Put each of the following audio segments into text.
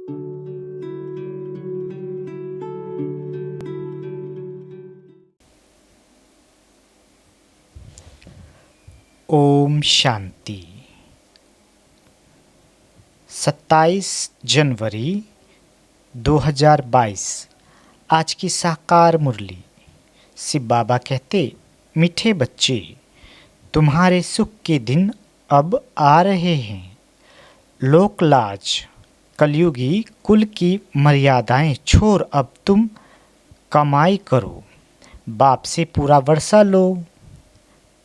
ओम शांति। 27 जनवरी 2022 आज की साकार मुरली। शिव बाबा कहते, मीठे बच्चे, तुम्हारे सुख के दिन अब आ रहे हैं। लोक लाज, कलयुगी कुल की मर्यादाएं छोड़ अब तुम कमाई करो, बाप से पूरा वर्षा लो।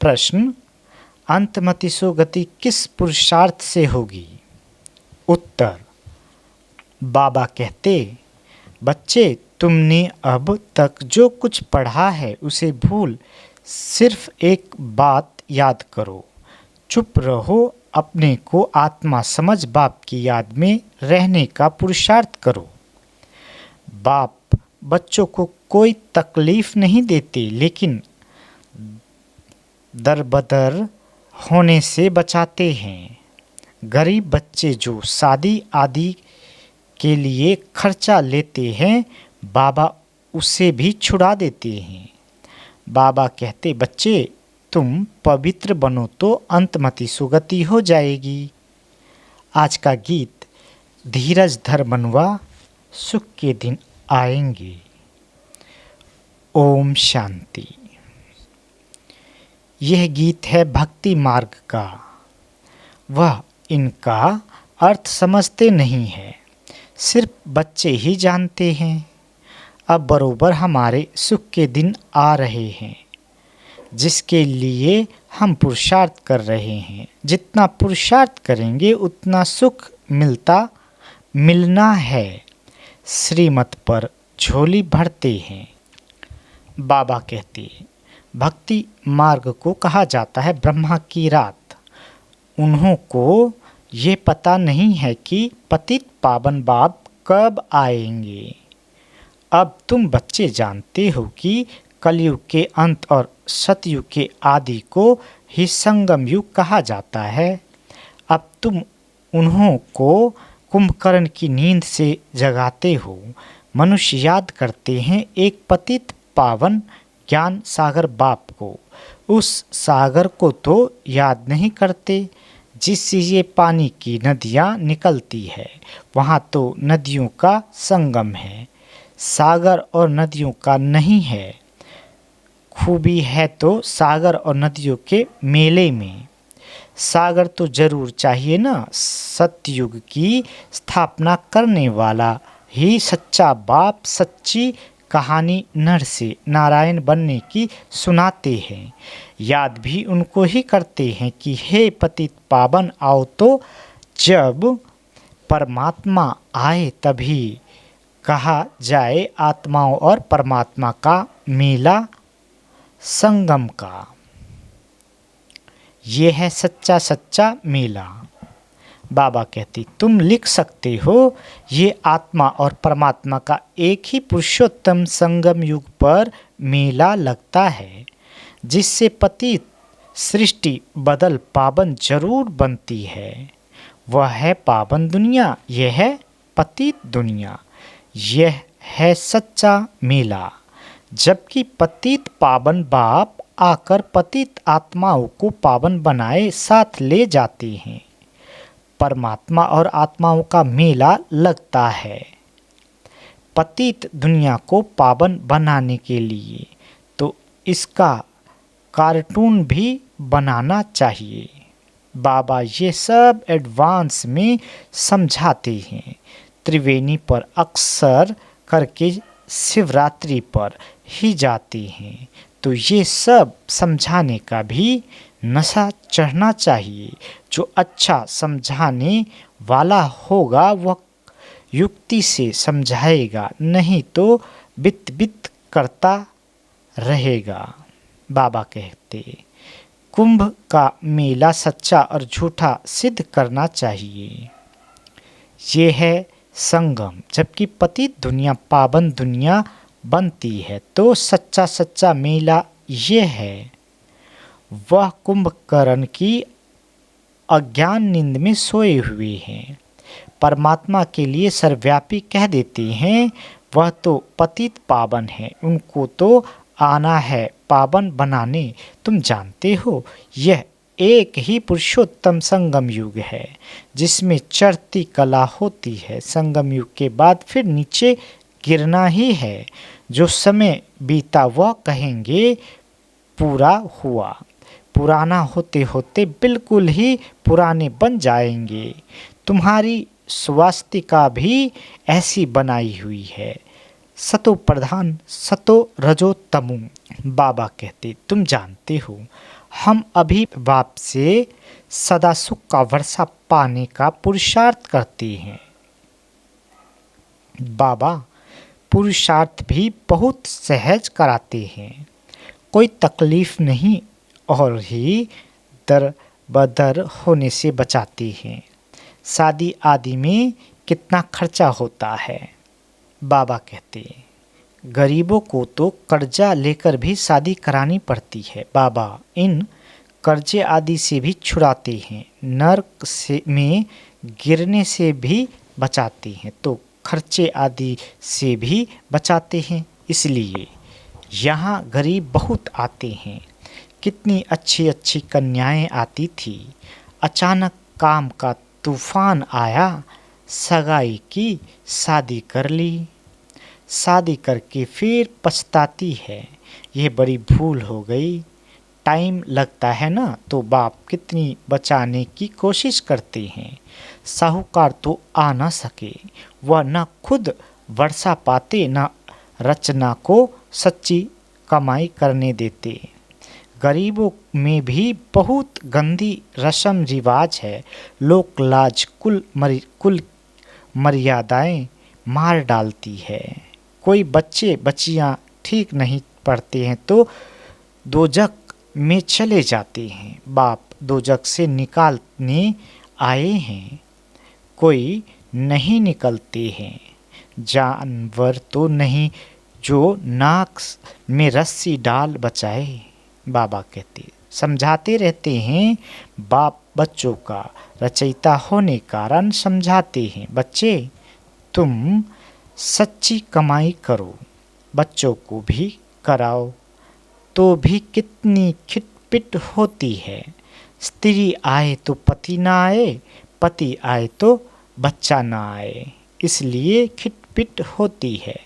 प्रश्न, अंतमति सो गति किस पुरुषार्थ से होगी? उत्तर, बाबा कहते, बच्चे, तुमने अब तक जो कुछ पढ़ा है उसे भूल सिर्फ एक बात याद करो, चुप रहो, अपने को आत्मा समझ बाप की याद में रहने का पुरुषार्थ करो। बाप बच्चों को कोई तकलीफ नहीं देते, लेकिन दरबदर होने से बचाते हैं। गरीब बच्चे जो शादी आदि के लिए खर्चा लेते हैं, बाबा उसे भी छुड़ा देते हैं। बाबा कहते, बच्चे, तुम पवित्र बनो तो अंतमति सुगति हो जाएगी। आज का गीत, धीरज धर मनवा, सुख के दिन आएंगे। ओम शांति। यह गीत है भक्ति मार्ग का। वह इनका अर्थ समझते नहीं है, सिर्फ बच्चे ही जानते हैं। अब बरोबर हमारे सुख के दिन आ रहे हैं, जिसके लिए हम पुरुषार्थ कर रहे हैं। जितना पुरुषार्थ करेंगे उतना सुख मिलना है। श्रीमत पर झोली भरते हैं। बाबा कहते हैं, भक्ति मार्ग को कहा जाता है ब्रह्मा की रात। उन्हों को ये पता नहीं है कि पतित पावन बाप कब आएंगे। अब तुम बच्चे जानते हो कि कलयुग के अंत और सतयुग के आदि को ही संगम युग कहा जाता है। अब तुम उन्हों को कुंभकर्ण की नींद से जगाते हो। मनुष्य याद करते हैं एक पतित पावन ज्ञान सागर बाप को। उस सागर को तो याद नहीं करते जिससे ये पानी की नदियाँ निकलती है। वहाँ तो नदियों का संगम है, सागर और नदियों का नहीं है। खूबी है तो सागर और नदियों के मेले में। सागर तो जरूर चाहिए ना। सतयुग की स्थापना करने वाला ही सच्चा बाप सच्ची कहानी नर से नारायण बनने की सुनाते हैं। याद भी उनको ही करते हैं कि हे पतित पावन आओ, तो जब परमात्मा आए तभी कहा जाए आत्माओं और परमात्मा का मेला संगम का। ये है सच्चा सच्चा मेला। बाबा कहती, तुम लिख सकते हो, ये आत्मा और परमात्मा का एक ही पुरुषोत्तम संगम युग पर मेला लगता है, जिससे पतित सृष्टि बदल पावन जरूर बनती है। वह है पावन दुनिया, यह है पतित दुनिया। यह है सच्चा मेला। जबकि पतित पावन बाप आकर पतित आत्माओं को पावन बनाए साथ ले जाते हैं। परमात्मा और आत्माओं का मेला लगता है पतित दुनिया को पावन बनाने के लिए, तो इसका कार्टून भी बनाना चाहिए। बाबा ये सब एडवांस में समझाते हैं। त्रिवेणी पर अक्सर करके शिवरात्रि पर ही जाते हैं, तो ये सब समझाने का भी नशा चढ़ना चाहिए। जो अच्छा समझाने वाला होगा वह युक्ति से समझाएगा, नहीं तो बित बित करता रहेगा। बाबा कहते, कुंभ का मेला सच्चा और झूठा सिद्ध करना चाहिए। ये है संगम। जबकि पतित दुनिया पावन दुनिया बनती है, तो सच्चा सच्चा मेला ये है। वह कुंभकर्ण की अज्ञान नींद में सोए हुए हैं। परमात्मा के लिए सर्वव्यापी कह देते हैं, वह तो पतित पावन है, उनको तो आना है पावन बनाने। तुम जानते हो, यह एक ही पुरुषोत्तम संगम युग है जिसमें चढ़ती कला होती है। संगम युग के बाद फिर नीचे गिरना ही है। जो समय बीता वह कहेंगे पूरा हुआ। पुराना होते होते बिल्कुल ही पुराने बन जाएंगे। तुम्हारी स्वास्तिका भी ऐसी बनाई हुई है, सतो प्रधान सतो रजो तमु। बाबा कहते, तुम जानते हो, हम अभी बाप से सदा सुख का वर्षा पाने का पुरुषार्थ करते हैं। बाबा पुरुषार्थ भी बहुत सहज कराते हैं, कोई तकलीफ नहीं और ही दर बदर होने से बचाते हैं। शादी आदि में कितना खर्चा होता है। बाबा कहते, गरीबों को तो कर्जा लेकर भी शादी करानी पड़ती है। बाबा इन कर्जे आदि से भी छुड़ाते हैं, नर्क से में गिरने से भी बचाते हैं, तो खर्चे आदि से भी बचाते हैं। इसलिए यहाँ गरीब बहुत आते हैं। कितनी अच्छी अच्छी कन्याएं आती थी, अचानक काम का तूफान आया, सगाई की, शादी कर ली, शादी करके फिर पछताती है, यह बड़ी भूल हो गई। टाइम लगता है ना, तो बाप कितनी बचाने की कोशिश करते हैं। साहूकार तो आ ना सके, वह न खुद वर्षा पाते न रचना को सच्ची कमाई करने देते। गरीबों में भी बहुत गंदी रस्म रिवाज है, लोक लाज कुल मर्यादाएं मार डालती है। कोई बच्चे बच्चियां ठीक नहीं पढ़ते हैं तो दोजक में चले जाते हैं। बाप दोजक से निकालने आए हैं, कोई नहीं निकलते हैं। जानवर तो नहीं जो नाक में रस्सी डाल बचाए। बाबा कहते, समझाते रहते हैं। बाप बच्चों का रचयिता होने कारण समझाते हैं, बच्चे तुम सच्ची कमाई करो, बच्चों को भी कराओ, तो भी कितनी खिटपिट होती है। स्त्री आए तो पति ना आए, पति आए तो बच्चा ना आए, इसलिए खिटपिट होती है।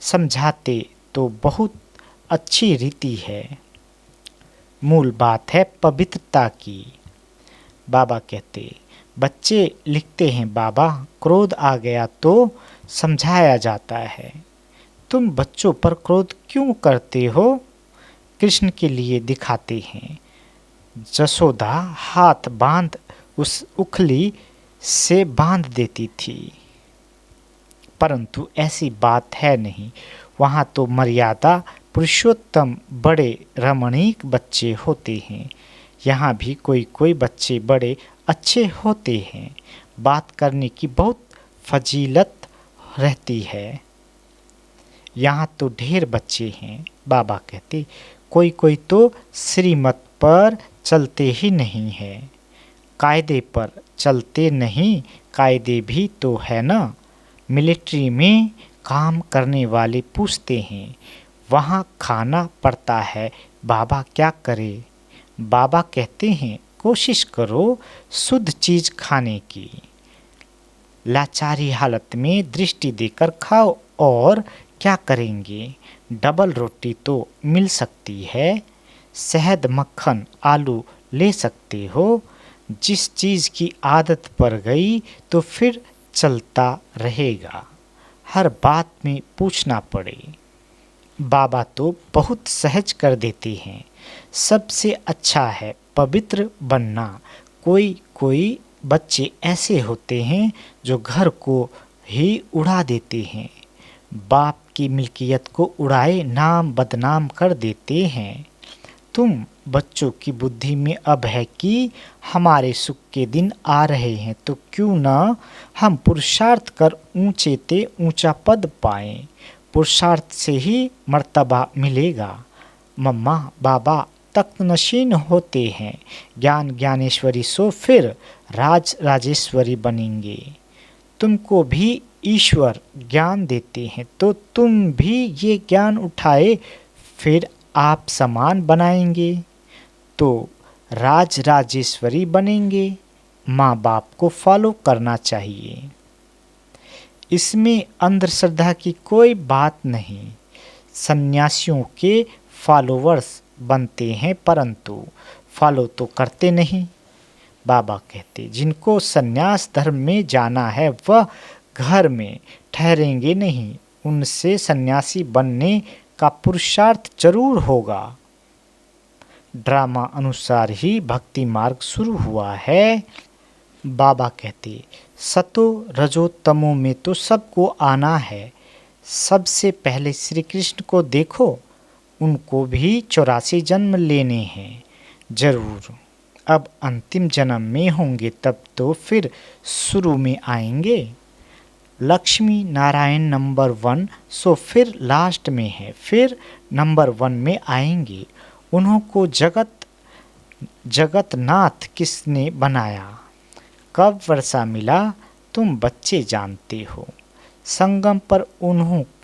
समझाते तो बहुत अच्छी रीति है, मूल बात है पवित्रता की। बाबा कहते, बच्चे लिखते हैं, बाबा क्रोध आ गया तो समझाया जाता है। तुम बच्चों पर क्रोध क्यों करते हो? कृष्ण के लिए दिखाते हैं। जसोदा हाथ बांध उस उखली से बांध देती थी, परंतु ऐसी बात है नहीं। वहाँ तो मर्यादा पुरुषोत्तम बड़े रमणीक बच्चे होते हैं। यहाँ भी कोई कोई बच्चे बड़े अच्छे होते हैं, बात करने की बहुत फजीलत रहती है। यहाँ तो ढेर बच्चे हैं। बाबा कहते, कोई कोई तो श्रीमत पर चलते ही नहीं है, कायदे पर चलते नहीं। कायदे भी तो है ना। मिलिट्री में काम करने वाले पूछते हैं, वहाँ खाना पड़ता है, बाबा क्या करे? बाबा कहते हैं, कोशिश करो शुद्ध चीज़ खाने की। लाचारी हालत में दृष्टि देकर खाओ, और क्या करेंगे? डबल रोटी तो मिल सकती है, शहद मक्खन आलू ले सकते हो। जिस चीज़ की आदत पड़ गई तो फिर चलता रहेगा, हर बात में पूछना पड़े। बाबा तो बहुत सहज कर देते हैं। सबसे अच्छा है पवित्र बनना। कोई कोई बच्चे ऐसे होते हैं जो घर को ही उड़ा देते हैं, बाप की मिल्कियत को उड़ाए नाम बदनाम कर देते हैं। तुम बच्चों की बुद्धि में अब है कि हमारे सुख के दिन आ रहे हैं, तो क्यों ना हम पुरुषार्थ कर ऊंचे ते ऊंचा पद पाएं। पुरुषार्थ से ही मर्तबा मिलेगा। मम्मा बाबा तख्त नशीन होते हैं, ज्ञान ज्ञानेश्वरी सो फिर राज राजेश्वरी बनेंगे। तुमको भी ईश्वर ज्ञान देते हैं तो तुम भी ये ज्ञान उठाए फिर आप समान बनाएंगे तो राज राजेश्वरी बनेंगे। माँ बाप को फॉलो करना चाहिए। इसमें अंधश्रद्धा की कोई बात नहीं। सन्यासियों के फॉलोवर्स बनते हैं परंतु फॉलो तो करते नहीं। बाबा कहते जिनको सन्यास धर्म में जाना है वह घर में ठहरेंगे नहीं, उनसे सन्यासी बनने का पुरुषार्थ जरूर होगा। ड्रामा अनुसार ही भक्ति मार्ग शुरू हुआ है। बाबा कहते सतो रजो तमो में तो सबको आना है। सबसे पहले श्री कृष्ण को देखो, उनको भी 84 जन्म लेने हैं जरूर। अब अंतिम जन्म में होंगे तब तो फिर शुरू में आएंगे। लक्ष्मी नारायण नंबर 1 सो फिर लास्ट में है, फिर नंबर 1 में आएंगे। उन्हों को जगतनाथ किसने बनाया, कब वर्षा मिला, तुम बच्चे जानते हो। संगम पर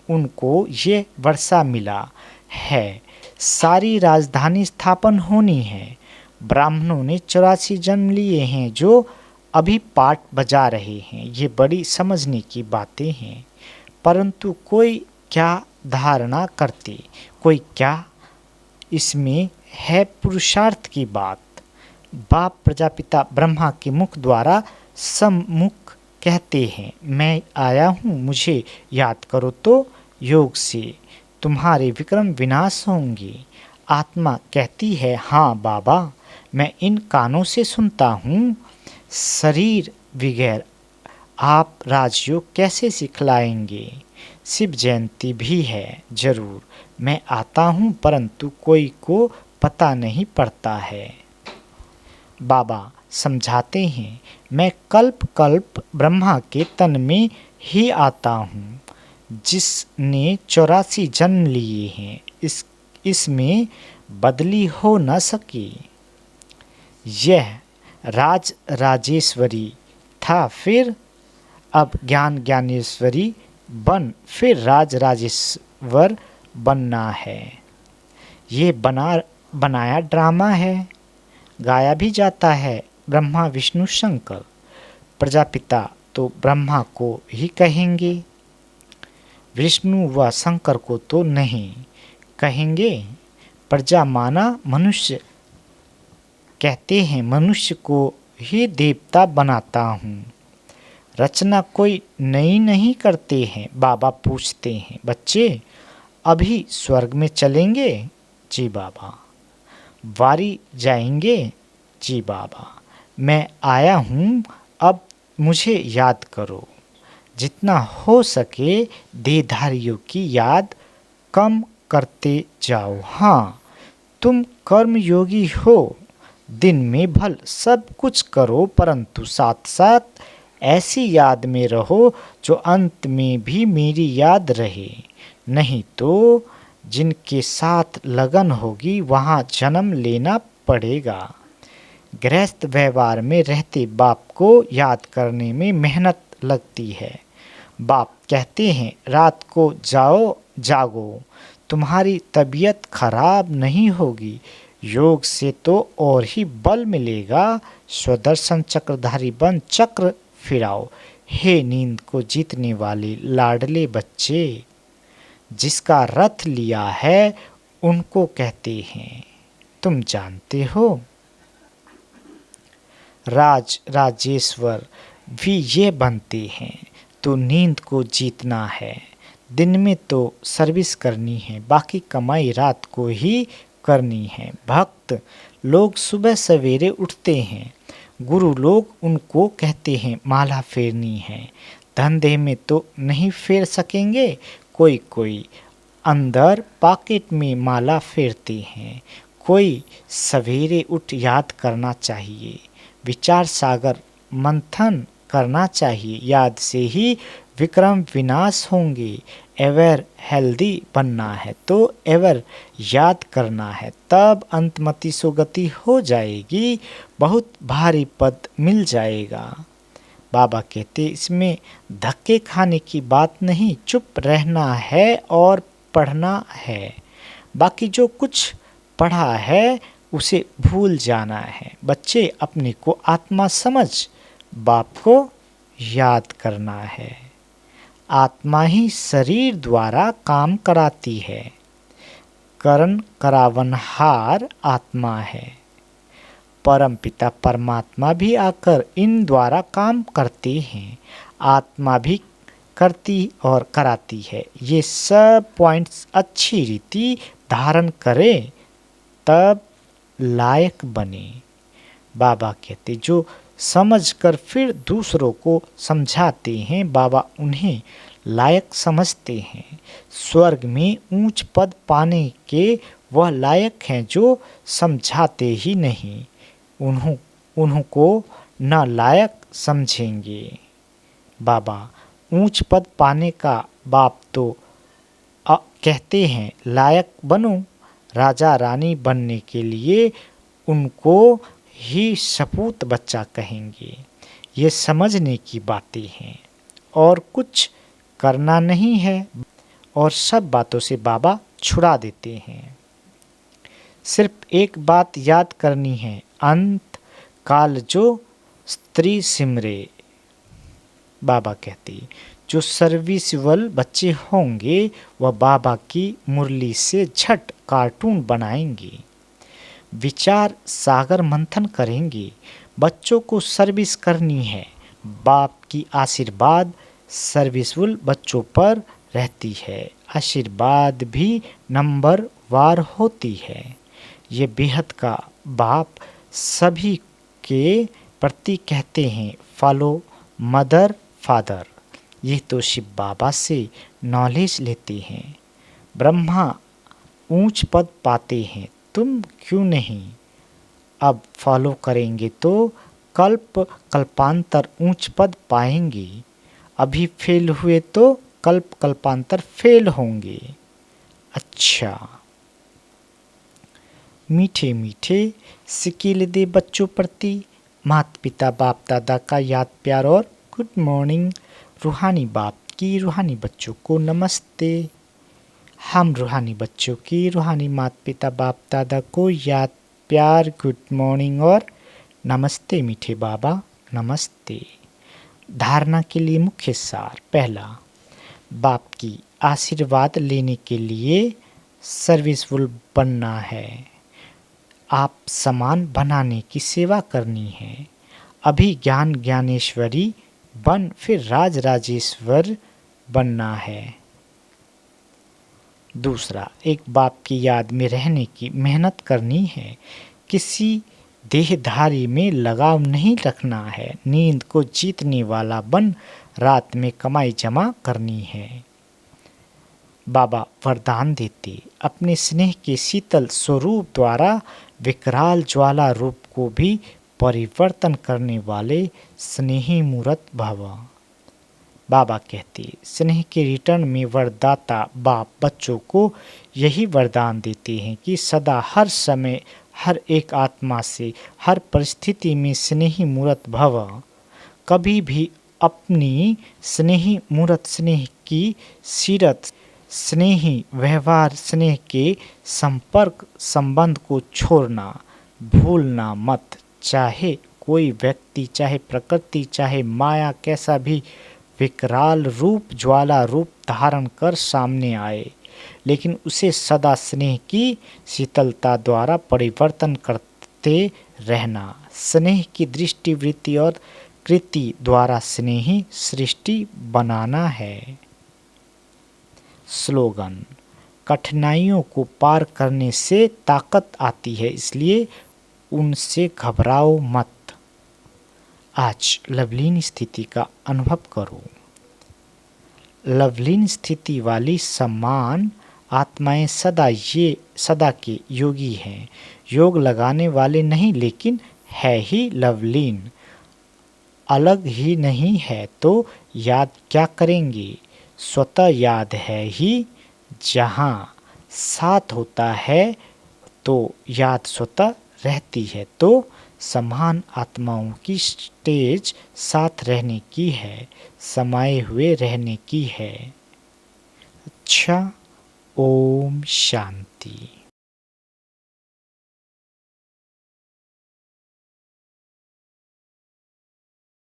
उनको ये वर्षा मिला है। सारी राजधानी स्थापन होनी है। ब्राह्मणों ने 84 जन्म लिए हैं जो अभी पाठ बजा रहे हैं। ये बड़ी समझने की बातें हैं, परंतु कोई क्या धारणा करते, कोई क्या इसमें है पुरुषार्थ की बात। बाप प्रजापिता ब्रह्मा के मुख द्वारा सम्मुख कहते हैं मैं आया हूँ, मुझे याद करो तो योग से तुम्हारे विक्रम विनाश होंगे। आत्मा कहती है हाँ बाबा, मैं इन कानों से सुनता हूँ। शरीर बगैर आप राजयोग कैसे सिखलाएंगे। शिव जयंती भी है जरूर, मैं आता हूँ परंतु कोई को पता नहीं पड़ता है। बाबा समझाते हैं मैं कल्प कल्प ब्रह्मा के तन में ही आता हूँ जिसने 84 जन्म लिए हैं। इसमें बदली हो न सकी। यह राज राजेश्वरी था, फिर अब ज्ञान ज्ञानेश्वरी बन फिर राज राजेश्वर बनना है। ये बनाया ड्रामा है, गाया भी जाता है। ब्रह्मा विष्णु शंकर, प्रजापिता तो ब्रह्मा को ही कहेंगे, विष्णु व शंकर को तो नहीं कहेंगे। प्रजा माना मनुष्य कहते हैं, मनुष्य को ही देवता बनाता हूँ। रचना कोई नई नहीं करते हैं। बाबा पूछते हैं बच्चे अभी स्वर्ग में चलेंगे? जी बाबा। वारी जाएंगे? जी बाबा। मैं आया हूँ, अब मुझे याद करो। जितना हो सके देहधारियों की याद कम करते जाओ। हाँ, तुम कर्मयोगी हो, दिन में भल सब कुछ करो परंतु साथ साथ ऐसी याद में रहो जो अंत में भी मेरी याद रहे। नहीं तो जिनके साथ लगन होगी वहाँ जन्म लेना पड़ेगा। गृहस्थ व्यवहार में रहते बाप को याद करने में मेहनत लगती है। बाप कहते हैं रात को जागो, तुम्हारी तबीयत खराब नहीं होगी। योग से तो और ही बल मिलेगा। स्वदर्शन चक्रधारी बन चक्र फिराओ। हे नींद को जीतने वाले लाडले बच्चे, जिसका रथ लिया है उनको कहते हैं तुम जानते हो। राज राजेश्वर भी ये बनते हैं। तो नींद को जीतना है। दिन में तो सर्विस करनी है, बाकी कमाई रात को ही करनी है। भक्त लोग सुबह सवेरे उठते हैं, गुरु लोग उनको कहते हैं माला फेरनी है। धंधे में तो नहीं फेर सकेंगे, कोई अंदर पॉकेट में माला फेरते हैं। कोई सवेरे उठ याद करना चाहिए, विचार सागर मंथन करना चाहिए। याद से ही विक्रम विनाश होंगे। एवर हेल्दी बनना है तो एवर याद करना है, तब अंतमति सुगति हो जाएगी। बहुत भारी पद मिल जाएगा। बाबा कहते इसमें धक्के खाने की बात नहीं, चुप रहना है और पढ़ना है। बाकी जो कुछ पढ़ा है उसे भूल जाना है। बच्चे अपने को आत्मा समझ बाप को याद करना है। आत्मा ही शरीर द्वारा काम कराती है। करण करावनहार आत्मा है। परमपिता परमात्मा भी आकर इन द्वारा काम करते हैं। आत्मा भी करती और कराती है। ये सब पॉइंट्स अच्छी रीति धारण करें तब लायक बने। बाबा कहते जो समझकर फिर दूसरों को समझाते हैं, बाबा उन्हें लायक समझते हैं। स्वर्ग में ऊंच पद पाने के वह लायक हैं जो समझाते ही नहीं, उनको न लायक समझेंगे। बाबा ऊंच पद पाने का बाप तो कहते हैं लायक बनो। राजा रानी बनने के लिए उनको ही सपूत बच्चा कहेंगे। ये समझने की बातें हैं और कुछ करना नहीं है और सब बातों से बाबा छुड़ा देते हैं। सिर्फ एक बात याद करनी है, अंत काल जो स्त्री सिमरे। बाबा कहते जो सर्विसबल बच्चे होंगे वह बाबा की मुरली से झट कार्टून बनाएंगे, विचार सागर मंथन करेंगे। बच्चों को सर्विस करनी है। बाप की आशीर्वाद सर्विसबल बच्चों पर रहती है। आशीर्वाद भी नंबर वार होती है। ये बेहद का बाप सभी के प्रति कहते हैं फॉलो मदर फादर। ये तो शिव बाबा से नॉलेज लेते हैं। ब्रह्मा ऊंच पद पाते हैं, तुम क्यों नहीं? अब फॉलो करेंगे तो कल्प कल्पांतर ऊंच पद पाएंगे। अभी फेल हुए तो कल्प कल्पांतर फेल होंगे। अच्छा, मीठे मीठे सिक्के दे बच्चों प्रति माता पिता बाप दादा का याद प्यार और गुड मॉर्निंग। रूहानी बाप की रूहानी बच्चों को नमस्ते। हम रूहानी बच्चों की रूहानी माता पिता बाप दादा को याद प्यार गुड मॉर्निंग और नमस्ते। मीठे बाबा नमस्ते। धारणा के लिए मुख्य सार। पहला, बाप की आशीर्वाद लेने के लिए सर्विसफुल बनना है। आप समान बनाने की सेवा करनी है। अभी ज्ञान ज्ञानेश्वरी बन फिर राज राजेश्वर बनना है। दूसरा, एक बाप की याद में रहने की मेहनत करनी है। किसी देहधारी में लगाव नहीं रखना है। नींद को जीतने वाला बन रात में कमाई जमा करनी है। बाबा वरदान देते अपने स्नेह के शीतल स्वरूप द्वारा विकराल ज्वाला रूप को भी परिवर्तन करने वाले स्नेही मूर्त भव। बाबा कहते स्नेह के रिटर्न में वरदाता बाप बच्चों को यही वरदान देते हैं कि सदा हर समय हर एक आत्मा से हर परिस्थिति में स्नेही मूर्त भव। कभी भी अपनी स्नेही मूर्त स्नेह की सीरत स्नेही व्यवहार स्नेह के संपर्क संबंध को छोड़ना भूलना मत। चाहे कोई व्यक्ति, चाहे प्रकृति, चाहे माया कैसा भी विकराल रूप ज्वाला रूप धारण कर सामने आए, लेकिन उसे सदा स्नेह की शीतलता द्वारा परिवर्तन करते रहना। स्नेह की दृष्टि वृत्ति और कृति द्वारा स्नेही सृष्टि बनाना है। स्लोगन, कठिनाइयों को पार करने से ताकत आती है, इसलिए उनसे घबराओ मत। आज लवलीन स्थिति का अनुभव करो। लवलीन स्थिति वाली समान आत्माएं सदा के योगी हैं। योग लगाने वाले नहीं, लेकिन है ही लवलीन। अलग ही नहीं है तो याद क्या करेंगे? स्वतः याद है ही। जहाँ साथ होता है तो याद स्वतः रहती है। तो समान आत्माओं की स्टेज साथ रहने की है, समाये हुए रहने की है। अच्छा, ओम शांति।